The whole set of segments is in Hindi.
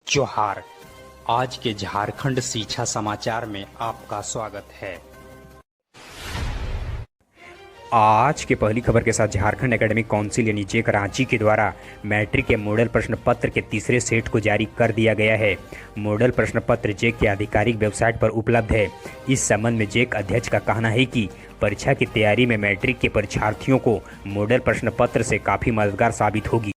जोहार। आज के झारखंड शिक्षा समाचार में आपका स्वागत है। आज के पहली खबर के साथ झारखंड एकेडमिक काउंसिल यानी जेक रांची के द्वारा मैट्रिक के मॉडल प्रश्न पत्र के तीसरे सेट को जारी कर दिया गया है। मॉडल प्रश्न पत्र जेक की आधिकारिक वेबसाइट पर उपलब्ध है। इस संबंध में जेक अध्यक्ष का कहना है कि परीक्षा की तैयारी में मैट्रिक के परीक्षार्थियों को मॉडल प्रश्न पत्र से काफ़ी मददगार साबित होगी।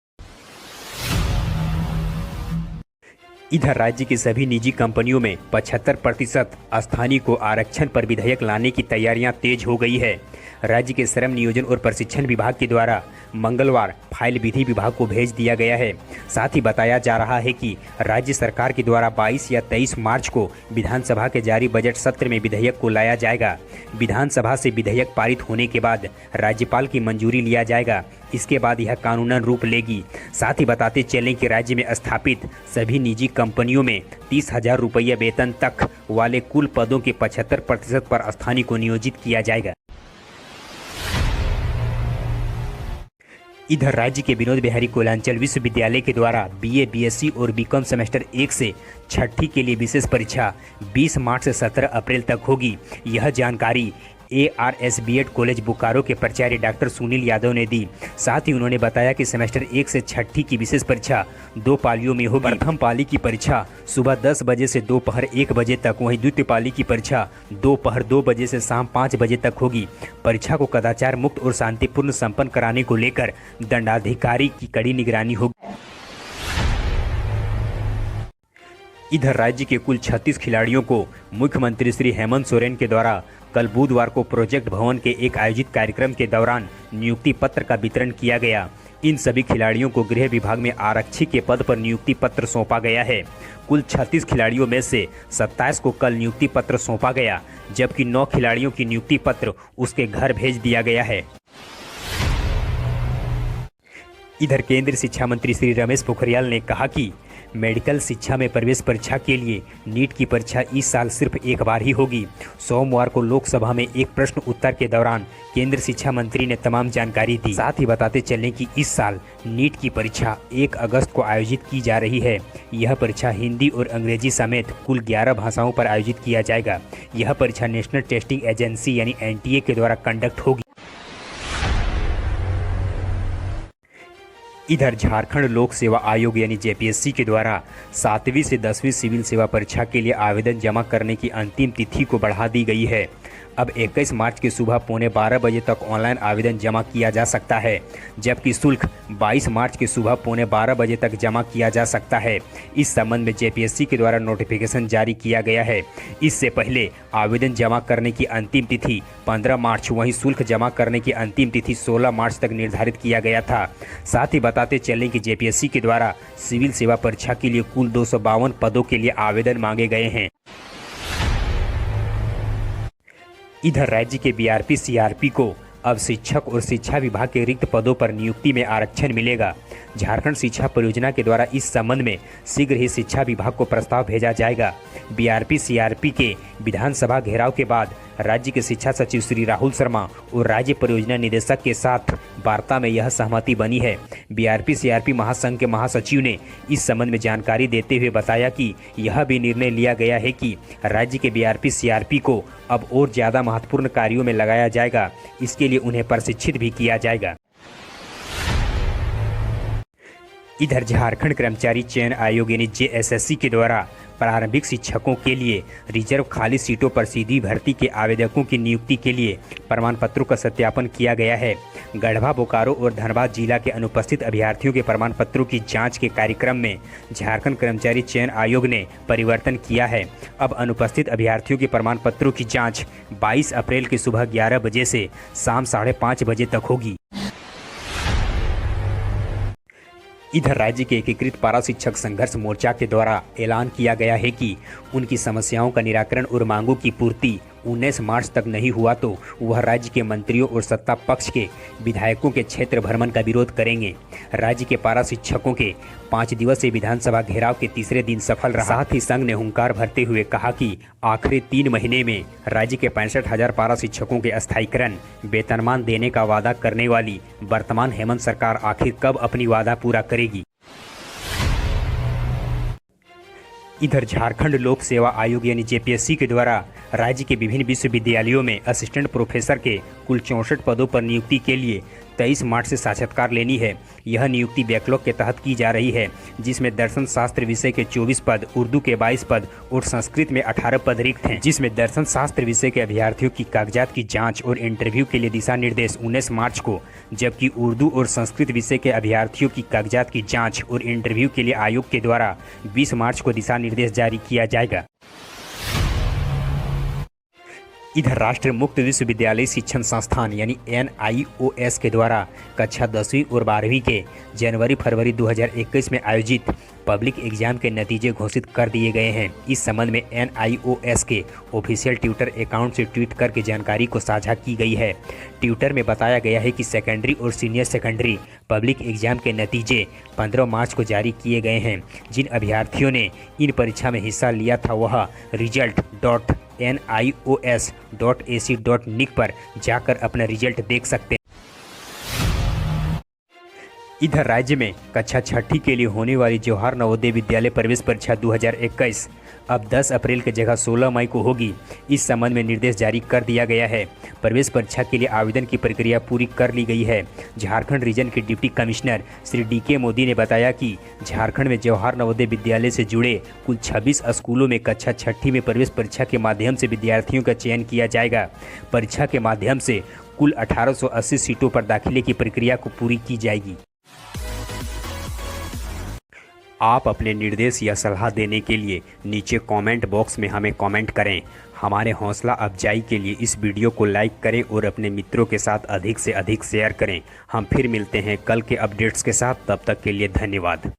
इधर राज्य की सभी निजी कंपनियों में 75% स्थानीय को आरक्षण पर विधेयक लाने की तैयारियां तेज हो गई है। राज्य के श्रम नियोजन और प्रशिक्षण विभाग के द्वारा मंगलवार फाइल विधि विभाग को भेज दिया गया है। साथ ही बताया जा रहा है कि राज्य सरकार के द्वारा 22 या 23 मार्च को विधानसभा के जारी बजट सत्र में विधेयक को लाया जाएगा। विधानसभा से विधेयक पारित होने के बाद राज्यपाल की मंजूरी लिया जाएगा। इसके बाद यह कानूनन रूप लेगी। साथ ही बताते चलें कि राज्य में स्थापित सभी निजी कंपनियों में 30,000 रुपये वेतन तक वाले कुल पदों के 75% पर स्थानीय को नियोजित किया जाएगा। इधर राज्य के विनोद बिहारी कोयलांचल विश्वविद्यालय के द्वारा बीए, बीएससी और बीकॉम सेमेस्टर 1 से 6ठी के लिए विशेष परीक्षा 20 मार्च से 17 अप्रैल तक होगी। यह जानकारी ARS बीएड कॉलेज बोकारो के प्राचार्य डॉक्टर सुनील यादव ने दी। साथ ही उन्होंने बताया कि सेमेस्टर 1 से 6ठी की विशेष परीक्षा 2 पालियों में होगी। प्रथम पाली की परीक्षा सुबह 10 बजे से दोपहर 1 बजे तक, वहीं द्वितीय पाली की परीक्षा दोपहर 2 बजे से शाम 5 बजे तक होगी। परीक्षा को कदाचार मुक्त और शांतिपूर्ण संपन्न कराने को लेकर दंडाधिकारी की कड़ी निगरानी होगी। इधर राज्य के कुल 36 खिलाड़ियों को मुख्यमंत्री श्री हेमंत सोरेन के द्वारा कल बुधवार को प्रोजेक्ट भवन के एक आयोजित कार्यक्रम के दौरान नियुक्ति पत्र का वितरण किया गया। इन सभी खिलाड़ियों को गृह विभाग में आरक्षी के पद पर नियुक्ति पत्र सौंपा गया है। कुल 36 खिलाड़ियों में से 27 को कल नियुक्ति पत्र सौंपा गया, जबकि 9 खिलाड़ियों की नियुक्ति पत्र उसके घर भेज दिया गया है। इधर केंद्रीय शिक्षा मंत्री श्री रमेश पोखरियाल ने कहा कि मेडिकल शिक्षा में प्रवेश परीक्षा के लिए नीट की परीक्षा इस साल सिर्फ एक बार ही होगी। सोमवार को लोकसभा में एक प्रश्न उत्तर के दौरान केंद्रीय शिक्षा मंत्री ने तमाम जानकारी दी। साथ ही बताते चलें कि इस साल नीट की परीक्षा 1 अगस्त को आयोजित की जा रही है। यह परीक्षा हिंदी और अंग्रेजी समेत कुल 11 भाषाओं पर आयोजित किया जाएगा। यह परीक्षा नेशनल टेस्टिंग एजेंसी यानी NTA के द्वारा कंडक्ट होगी। इधर झारखंड लोक सेवा आयोग यानी JPSC के द्वारा 7वीं से 10वीं सिविल सेवा परीक्षा के लिए आवेदन जमा करने की अंतिम तिथि को बढ़ा दी गई है। अब 21 मार्च की सुबह 11:15 बजे तक ऑनलाइन आवेदन जमा किया जा सकता है, जबकि शुल्क 22 मार्च की सुबह 11:15 बजे तक जमा किया जा सकता है। इस संबंध में JPSC के द्वारा नोटिफिकेशन जारी किया गया है। इससे पहले आवेदन जमा करने की अंतिम तिथि 15 मार्च, वहीं शुल्क जमा करने की अंतिम तिथि 16 मार्च तक निर्धारित किया गया था। साथ ही बताते चलें कि JPSC के द्वारा सिविल सेवा परीक्षा के लिए कुल 252 पदों के लिए आवेदन मांगे गए हैं। इधर राज्य के BRP CRP को अब शिक्षक और शिक्षा विभाग के रिक्त पदों पर नियुक्ति में आरक्षण मिलेगा। झारखंड शिक्षा परियोजना के द्वारा इस संबंध में शीघ्र ही शिक्षा विभाग को प्रस्ताव भेजा जाएगा। BRP CRP के विधानसभा घेराव के बाद राज्य के शिक्षा सचिव श्री राहुल शर्मा और राज्य परियोजना निदेशक के साथ वार्ता में यह सहमति बनी है। BRP CRP महासंघ के महासचिव ने इस संबंध में जानकारी देते हुए बताया कि यह भी निर्णय लिया गया है कि राज्य के BRP CRP को अब और ज़्यादा महत्वपूर्ण कार्यों में लगाया जाएगा। इसके लिए उन्हें प्रशिक्षित भी किया जाएगा। इधर झारखंड कर्मचारी चयन आयोग यानी JSSC के द्वारा प्रारंभिक शिक्षकों के लिए रिजर्व खाली सीटों पर सीधी भर्ती के आवेदकों की नियुक्ति के लिए प्रमाण पत्रों का सत्यापन किया गया है। गढ़वा, बोकारो और धनबाद जिला के अनुपस्थित अभ्यर्थियों के प्रमाण पत्रों की जांच के कार्यक्रम में झारखंड कर्मचारी चयन आयोग ने परिवर्तन किया है। अब अनुपस्थित अभ्यर्थियों के प्रमाण पत्रों की जाँच 22 अप्रैल की सुबह 11 बजे से शाम 5:30 बजे तक होगी। इधर राज्य के एकीकृत पारा शिक्षक संघर्ष मोर्चा के द्वारा ऐलान किया गया है कि उनकी समस्याओं का निराकरण और मांगों की पूर्ति 19 मार्च तक नहीं हुआ तो वह राज्य के मंत्रियों और सत्ता पक्ष के विधायकों के क्षेत्र भ्रमण का विरोध करेंगे। राज्य के पारा शिक्षकों के 5 दिवसीय विधानसभा घेराव के तीसरे दिन सफल रहा। साथ ही संघ ने हुंकार भरते हुए कहा कि आखिरी 3 महीने में राज्य के 65,000 पारा शिक्षकों के स्थायीकरण, वेतनमान देने का वादा करने वाली वर्तमान हेमंत सरकार आखिर कब अपनी वादा पूरा करेगी। इधर झारखंड लोक सेवा आयोग यानी जेपीएससी के द्वारा राज्य के विभिन्न विश्वविद्यालयों में असिस्टेंट प्रोफेसर के कुल 64 पदों पर नियुक्ति के लिए 23 मार्च से साक्षात्कार लेनी है। यह नियुक्ति बैकलॉग के तहत की जा रही है, जिसमें दर्शन शास्त्र विषय के 24 पद, उर्दू के 22 पद और संस्कृत में 18 पद रिक्त हैं, जिसमें दर्शन शास्त्र विषय के अभ्यर्थियों की कागजात की जांच और इंटरव्यू के लिए दिशा निर्देश 19 मार्च को, जबकि उर्दू और संस्कृत विषय के अभ्यर्थियों की कागजात की जाँच और इंटरव्यू के लिए आयोग के द्वारा 20 मार्च को दिशा निर्देश जारी किया जाएगा। इधर राष्ट्रीय मुक्त विश्वविद्यालय शिक्षण संस्थान यानी NIOS के द्वारा कक्षा 10वीं और 12वीं के जनवरी-फरवरी 2021 में आयोजित पब्लिक एग्जाम के नतीजे घोषित कर दिए गए हैं। इस संबंध में NIOS के ऑफिशियल ट्विटर अकाउंट से ट्वीट करके जानकारी को साझा की गई है। ट्विटर में बताया गया है कि सेकेंडरी और सीनियर सेकेंडरी पब्लिक एग्जाम के नतीजे 15 मार्च को जारी किए गए हैं। जिन अभ्यर्थियों ने इन परीक्षा में हिस्सा लिया था वह result.nios.ac.in पर जाकर अपना रिजल्ट देख सकते हैं। इधर राज्य में कक्षा 6ठी के लिए होने वाली जवाहर नवोदय विद्यालय प्रवेश परीक्षा 2021 अब 10 अप्रैल की जगह 16 मई को होगी। इस संबंध में निर्देश जारी कर दिया गया है। प्रवेश परीक्षा के लिए आवेदन की प्रक्रिया पूरी कर ली गई है। झारखंड रीजन के deputy commissioner Shri DK Modi ने बताया कि झारखंड में जवाहर नवोदय विद्यालय से जुड़े कुल 26 स्कूलों में कक्षा 6ठी में प्रवेश परीक्षा के माध्यम से विद्यार्थियों का चयन किया जाएगा। परीक्षा के माध्यम से कुल 1880 सीटों पर दाखिले की प्रक्रिया को पूरी की जाएगी। आप अपने निर्देश या सलाह देने के लिए नीचे कमेंट बॉक्स में हमें कमेंट करें। हमारे हौसला अफजाई के लिए इस वीडियो को लाइक करें और अपने मित्रों के साथ अधिक से अधिक शेयर करें। हम फिर मिलते हैं कल के अपडेट्स के साथ, तब तक के लिए धन्यवाद।